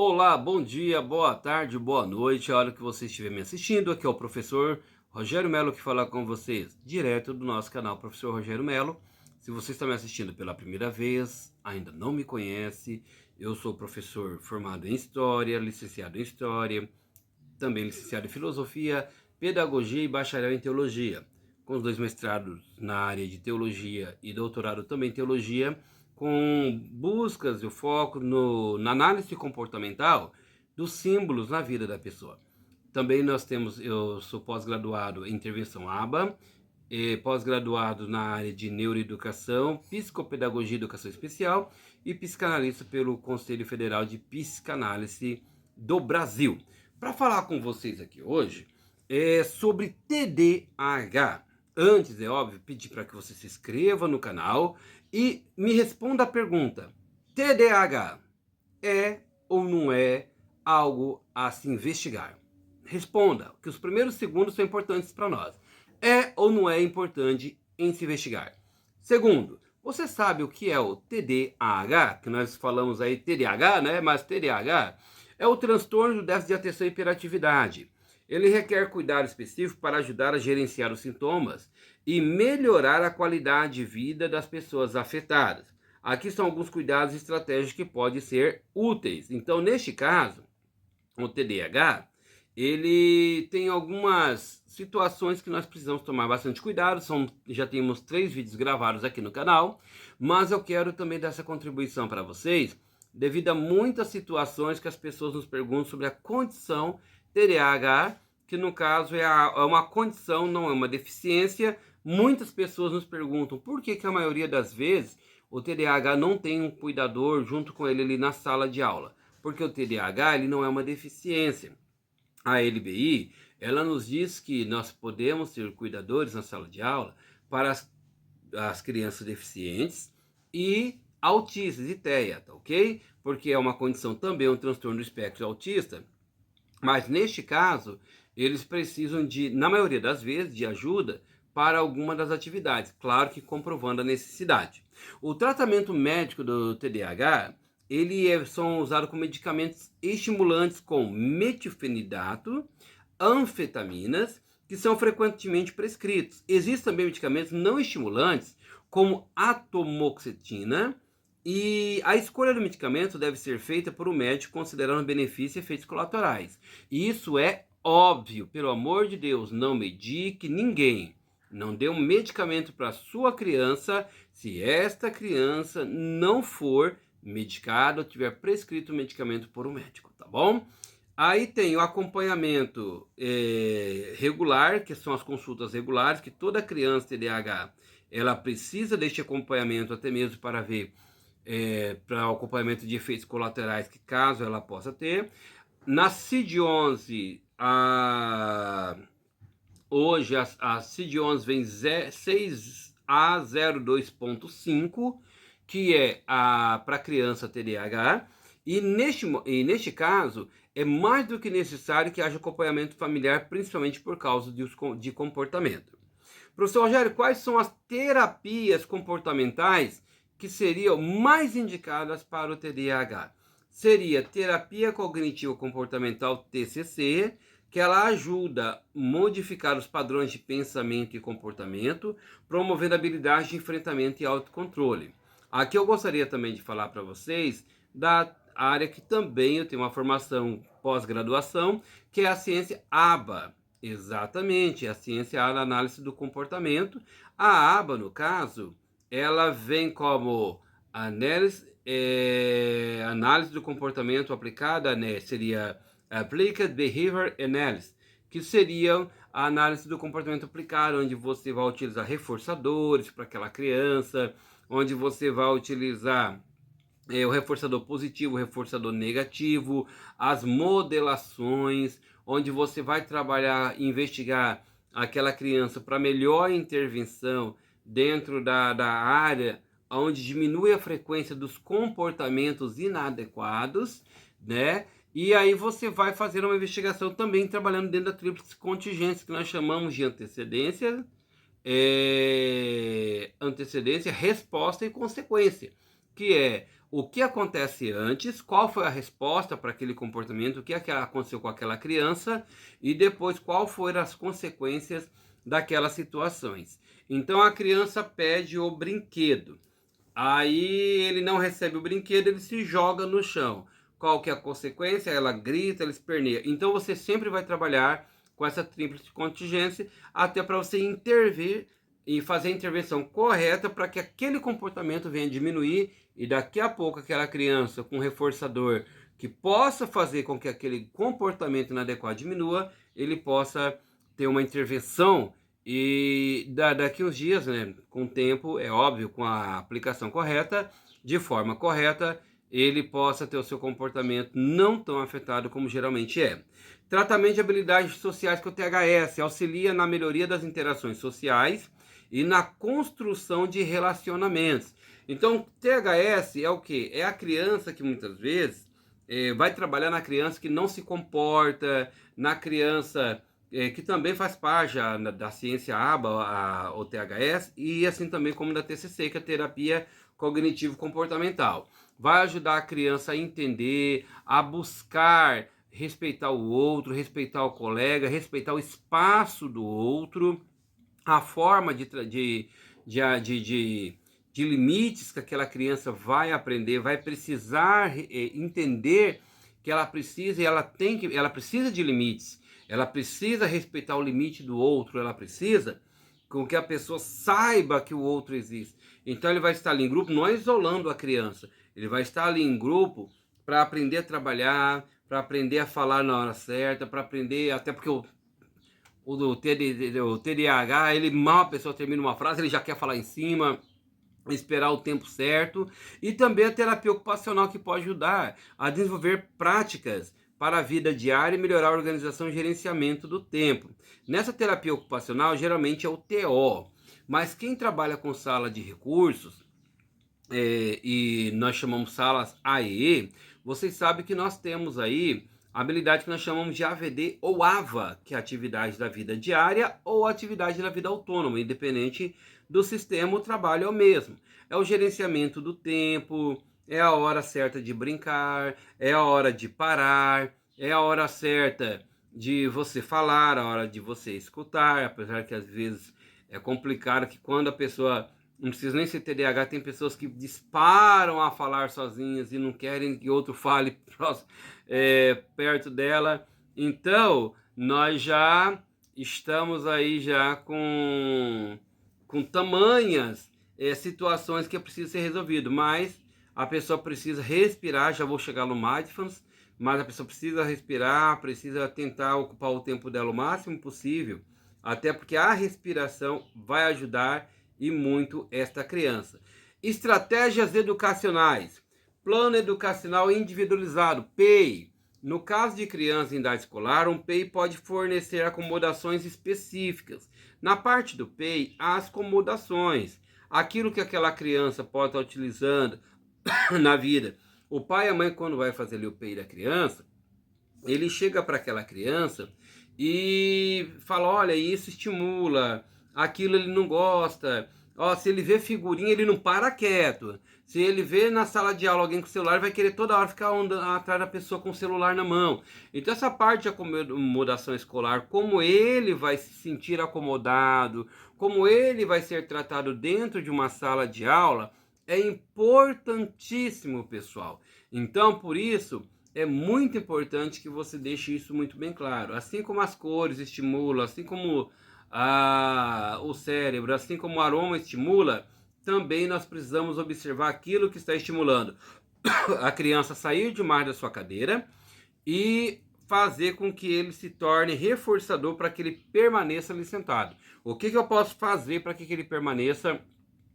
Olá, bom dia, boa tarde, boa noite, a hora que você estiver me assistindo. Aqui é o professor Rogério Melo que fala com vocês, direto do nosso canal Professor Rogério Melo. Se você está me assistindo pela primeira vez, ainda não me conhece, eu sou professor formado em História, licenciado em História, também licenciado em Filosofia, Pedagogia e bacharel em Teologia, com os dois mestrados na área de Teologia e doutorado também em Teologia, com buscas e o foco na análise comportamental dos símbolos na vida da pessoa. Também eu sou pós-graduado em Intervenção ABA, pós-graduado na área de Neuroeducação, Psicopedagogia e Educação Especial e psicanalista pelo Conselho Federal de Psicanálise do Brasil. Para falar com vocês aqui hoje é sobre TDAH. Antes, é óbvio, pedir para que você se inscreva no canal e me responda a pergunta: TDAH é ou não é algo a se investigar? Responda, que os primeiros segundos são importantes para nós. É ou não é importante em se investigar? Segundo, você sabe o que é o TDAH? Que nós falamos aí TDAH, né? Mas TDAH é o transtorno do déficit de atenção e hiperatividade. Ele requer cuidado específico para ajudar a gerenciar os sintomas e melhorar a qualidade de vida das pessoas afetadas. Aqui são alguns cuidados e estratégias que podem ser úteis. Então, neste caso, o TDAH, ele tem algumas situações que nós precisamos tomar bastante cuidado. Já temos 3 vídeos gravados aqui no canal, mas eu quero também dar essa contribuição para vocês, devido a muitas situações que as pessoas nos perguntam sobre a condição TDAH, que no caso é uma condição, não é uma deficiência. Muitas pessoas nos perguntam por que a maioria das vezes o TDAH não tem um cuidador junto com ele ali na sala de aula. Porque o TDAH ele não é uma deficiência. A LBI, ela nos diz que nós podemos ser cuidadores na sala de aula para as crianças deficientes e autistas e TEA, tá ok? Porque é uma condição também, um transtorno do espectro autista, mas neste caso, eles precisam na maioria das vezes, de ajuda para alguma das atividades, claro que comprovando a necessidade. O tratamento médico do TDAH, são usados com medicamentos estimulantes com metilfenidato, anfetaminas, que são frequentemente prescritos. Existem também medicamentos não estimulantes, como atomoxetina, e a escolha do medicamento deve ser feita por um médico considerando benefícios e efeitos colaterais. E isso é óbvio, pelo amor de Deus, não medique ninguém. Não dê um medicamento para sua criança se esta criança não for medicada ou tiver prescrito o medicamento por um médico, tá bom? Aí tem o acompanhamento regular, que são as consultas regulares, que toda criança TDAH ela precisa deste acompanhamento até mesmo para ver para o acompanhamento de efeitos colaterais que caso ela possa ter. Na CID-11, hoje a CID-11 vem 6A02.5, que é para criança TDAH, e neste caso é mais do que necessário que haja acompanhamento familiar, principalmente por causa de comportamento. Professor Rogério, quais são as terapias comportamentais que seriam mais indicadas para o TDAH? Seria terapia cognitivo comportamental TCC, que ela ajuda a modificar os padrões de pensamento e comportamento, promovendo habilidades de enfrentamento e autocontrole. Aqui eu gostaria também de falar para vocês da área que também eu tenho uma formação pós-graduação, que é a ciência ABA. Exatamente, a ciência da análise do comportamento. A ABA, no caso, ela vem como análise do comportamento aplicada, né? Seria Applied Behavior Analysis, que seria a análise do comportamento aplicado, onde você vai utilizar reforçadores para aquela criança, onde você vai utilizar o reforçador positivo, o reforçador negativo, as modelações, onde você vai trabalhar, investigar aquela criança para melhor intervenção dentro da área onde diminui a frequência dos comportamentos inadequados, né? E aí você vai fazer uma investigação também trabalhando dentro da tríplice contingência, que nós chamamos de antecedência, resposta e consequência, que é o que acontece antes, qual foi a resposta para aquele comportamento, o que aconteceu com aquela criança e depois qual foram as consequências daquelas situações. Então a criança pede o brinquedo, aí ele não recebe o brinquedo, ele se joga no chão. Qual que é a consequência? Ela grita, ela esperneia. Então você sempre vai trabalhar com essa tríplice contingência até para você intervir e fazer a intervenção correta para que aquele comportamento venha diminuir e daqui a pouco aquela criança com reforçador que possa fazer com que aquele comportamento inadequado diminua, ele possa ter uma intervenção e daqui uns dias, né, com o tempo, é óbvio, com a aplicação correta, de forma correta, ele possa ter o seu comportamento não tão afetado como geralmente é. Tratamento de habilidades sociais com o THS auxilia na melhoria das interações sociais e na construção de relacionamentos. Então, THS é o quê? É a criança que muitas vezes vai trabalhar na criança que não se comporta, na criança que também faz parte da ciência ABA, o THS, e assim também como da TCC, que é a terapia cognitivo-comportamental. Vai ajudar a criança a entender, a buscar respeitar o outro, respeitar o colega, respeitar o espaço do outro, a forma de limites que aquela criança vai aprender, vai precisar entender que ela precisa e ela precisa de limites, ela precisa respeitar o limite do outro, ela precisa com que a pessoa saiba que o outro existe. Então ele vai estar ali em grupo, não é isolando a criança, ele vai estar ali em grupo para aprender a trabalhar, para aprender a falar na hora certa, para aprender, até porque o TDAH, ele mal a pessoa termina uma frase, ele já quer falar em cima, esperar o tempo certo, e também a terapia ocupacional que pode ajudar a desenvolver práticas para a vida diária e melhorar a organização e gerenciamento do tempo. Nessa terapia ocupacional, geralmente é o TO, mas quem trabalha com sala de recursos, e nós chamamos salas AEE, vocês sabem que nós temos aí a habilidade que nós chamamos de AVD ou AVA, que é a atividade da vida diária ou atividade da vida autônoma, independente do sistema, o trabalho é o mesmo. É o gerenciamento do tempo, é a hora certa de brincar, é a hora de parar, é a hora certa de você falar, a hora de você escutar, apesar que às vezes é complicado que quando a pessoa não precisa nem ser TDAH, tem pessoas que disparam a falar sozinhas e não querem que outro fale perto dela. Então, nós já estamos aí já com tamanhas situações que é preciso ser resolvido, mas a pessoa precisa respirar, já vou chegar no mindfulness, mas a pessoa precisa respirar, precisa tentar ocupar o tempo dela o máximo possível, até porque a respiração vai ajudar e muito esta criança. Estratégias educacionais. Plano educacional individualizado, PEI. No caso de criança em idade escolar, um PEI pode fornecer acomodações específicas. Na parte do PEI, há as acomodações. Aquilo que aquela criança pode estar utilizando na vida. O pai e a mãe, quando vai fazer ali o PEI da criança, ele chega para aquela criança e fala, olha, isso estimula, aquilo ele não gosta. Ó, se ele vê figurinha, ele não para quieto. Se ele vê na sala de aula alguém com celular, vai querer toda hora ficar atrás da pessoa com o celular na mão. Então essa parte de acomodação escolar, como ele vai se sentir acomodado, como ele vai ser tratado dentro de uma sala de aula, é importantíssimo, pessoal. Então, por isso, é muito importante que você deixe isso muito bem claro. Assim como as cores estimulam, assim como o cérebro, assim como o aroma estimula, também nós precisamos observar aquilo que está estimulando a criança sair demais da sua cadeira e fazer com que ele se torne reforçador para que ele permaneça ali sentado. O que eu posso fazer para que ele permaneça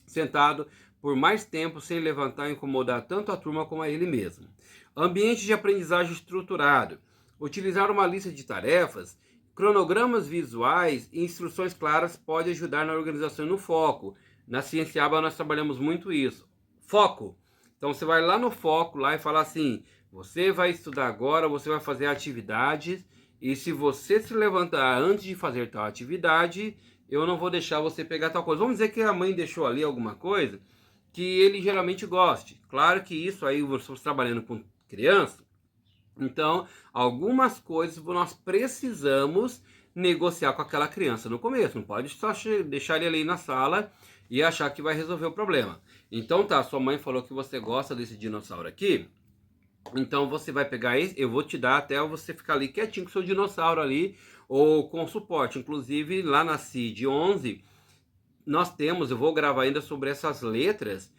sentado por mais tempo sem levantar e incomodar tanto a turma como a ele mesmo? Ambiente de aprendizagem estruturado. Utilizar uma lista de tarefas, cronogramas visuais e instruções claras pode ajudar na organização e no foco. Na Ciência ABA nós trabalhamos muito isso. Foco. Então você vai lá no foco lá e fala assim, você vai estudar agora, você vai fazer atividades e se você se levantar antes de fazer tal atividade, eu não vou deixar você pegar tal coisa. Vamos dizer que a mãe deixou ali alguma coisa que ele geralmente goste. Claro que isso aí, nós estamos trabalhando com criança, então algumas coisas nós precisamos negociar com aquela criança no começo. Não pode só deixar ele ali na sala e achar que vai resolver o problema. Então tá, sua mãe falou que você gosta desse dinossauro aqui, então você vai pegar esse, eu vou te dar até você ficar ali quietinho com o seu dinossauro ali, ou com suporte. Inclusive lá na CID 11, nós temos, eu vou gravar ainda sobre essas letras,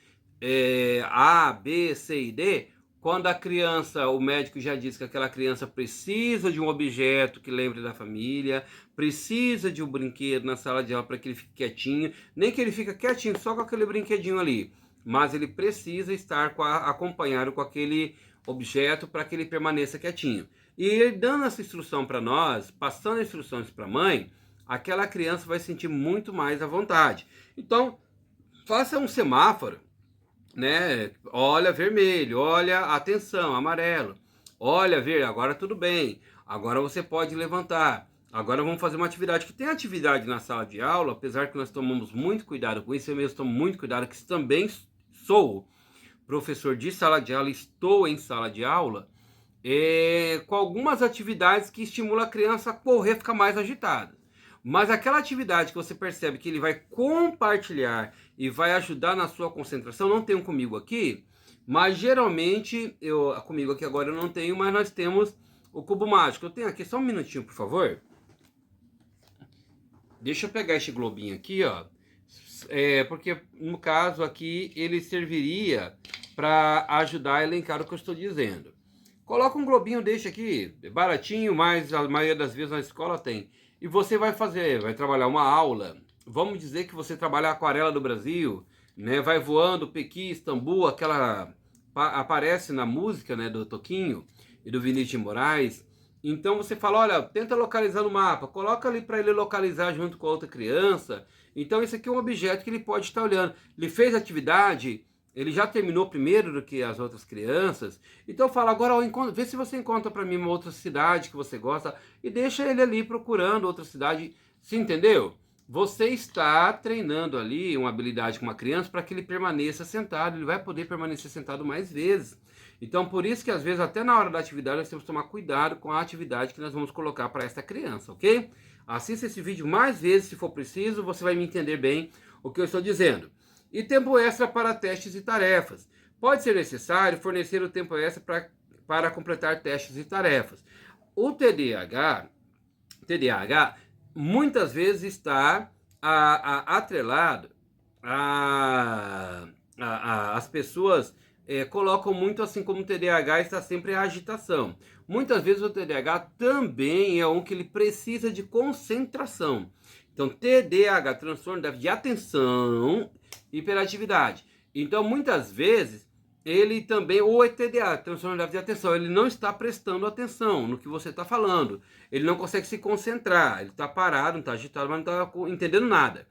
A, B, C e D. Quando a criança, o médico já disse que aquela criança precisa de um objeto que lembre da família, precisa de um brinquedo na sala de aula para que ele fique quietinho, nem que ele fique quietinho só com aquele brinquedinho ali, mas ele precisa estar acompanhado com aquele objeto para que ele permaneça quietinho. E ele dando essa instrução para nós, passando instruções para a mãe, aquela criança vai sentir muito mais à vontade. Então, faça um semáforo, né? Olha vermelho, olha atenção, amarelo. Olha verde, agora tudo bem. Agora você pode levantar. Agora vamos fazer uma atividade que tem atividade na sala de aula, apesar que nós tomamos muito cuidado com isso, eu mesmo tomo muito cuidado, que também sou professor de sala de aula, estou em sala de aula, com algumas atividades que estimulam a criança a correr, ficar mais agitada. Mas aquela atividade que você percebe que ele vai compartilhar e vai ajudar na sua concentração, não tenho comigo aqui, mas geralmente, comigo aqui agora eu não tenho, mas nós temos o cubo mágico. Eu tenho aqui, só um minutinho, por favor. Deixa eu pegar este globinho aqui, ó. Porque no caso aqui ele serviria para ajudar a elencar o que eu estou dizendo. Coloca um globinho deste aqui, baratinho, mas a maioria das vezes na escola tem. E você vai trabalhar uma aula. Vamos dizer que você trabalha a aquarela do Brasil, né? Vai voando Pequi, Istambul, aquela aparece na música, né, do Toquinho e do Vinícius de Moraes. Então você fala, olha, tenta localizar no mapa, coloca ali para ele localizar junto com a outra criança. Então esse aqui é um objeto que ele pode estar olhando. Ele fez atividade, ele já terminou primeiro do que as outras crianças. Então fala, agora vê se você encontra para mim uma outra cidade que você gosta e deixa ele ali procurando outra cidade. Você entendeu? Você está treinando ali uma habilidade com uma criança para que ele permaneça sentado. Ele vai poder permanecer sentado mais vezes. Então, por isso que às vezes, até na hora da atividade, nós temos que tomar cuidado com a atividade que nós vamos colocar para esta criança, ok? Assista esse vídeo mais vezes, se for preciso, você vai me entender bem o que eu estou dizendo. E tempo extra para testes e tarefas. Pode ser necessário fornecer o tempo extra para completar testes e tarefas. O TDAH muitas vezes está atrelado as pessoas colocam muito assim como o TDAH está sempre a agitação. Muitas vezes o TDAH também é um que ele precisa de concentração. Então, TDAH, transtorno de déficit de atenção, hiperatividade. Então, muitas vezes, ele também, ou é TDAH, transtorno de déficit de atenção, ele não está prestando atenção no que você está falando. Ele não consegue se concentrar, ele está parado, não está agitado, mas não está entendendo nada.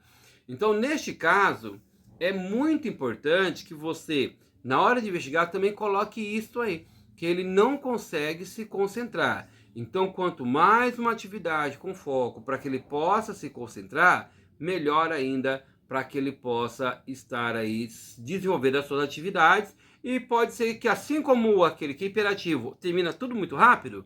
Então, neste caso, é muito importante que você, na hora de investigar, também coloque isso aí, que ele não consegue se concentrar. Então, quanto mais uma atividade com foco para que ele possa se concentrar, melhor ainda para que ele possa estar aí desenvolvendo as suas atividades. E pode ser que, assim como aquele que é hiperativo termina tudo muito rápido,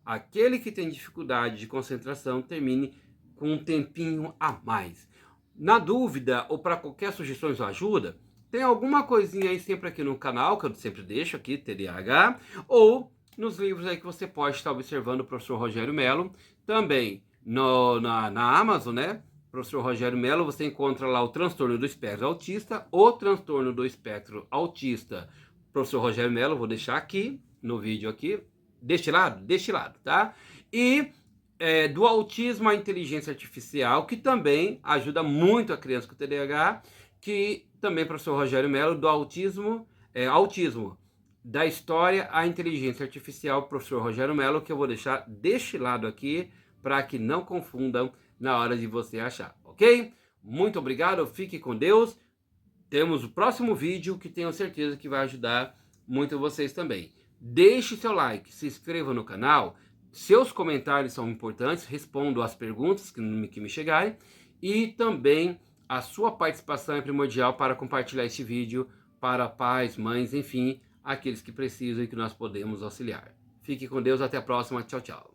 aquele que tem dificuldade de concentração termine com um tempinho a mais. Na dúvida ou para qualquer sugestão ou ajuda, tem alguma coisinha aí sempre aqui no canal, que eu sempre deixo aqui, TDAH, ou nos livros aí que você pode estar observando o professor Rogério Mello, também na Amazon, né? Professor Rogério Mello, você encontra lá o transtorno do espectro autista, o transtorno do espectro autista, professor Rogério Mello, vou deixar aqui no vídeo aqui, deste lado, tá? E do autismo à inteligência artificial, que também ajuda muito a criança com TDAH, que também professor Rogério Mello, do autismo da história à inteligência artificial, professor Rogério Mello, que eu vou deixar deste lado aqui, para que não confundam na hora de você achar, ok? Muito obrigado, fique com Deus. Temos o próximo vídeo que tenho certeza que vai ajudar muito vocês também. Deixe seu like, se inscreva no canal, seus comentários são importantes, respondo às perguntas que me chegarem, e também A sua participação é primordial para compartilhar este vídeo para pais, mães, enfim, aqueles que precisam e que nós podemos auxiliar. Fique com Deus, até a próxima, tchau, tchau.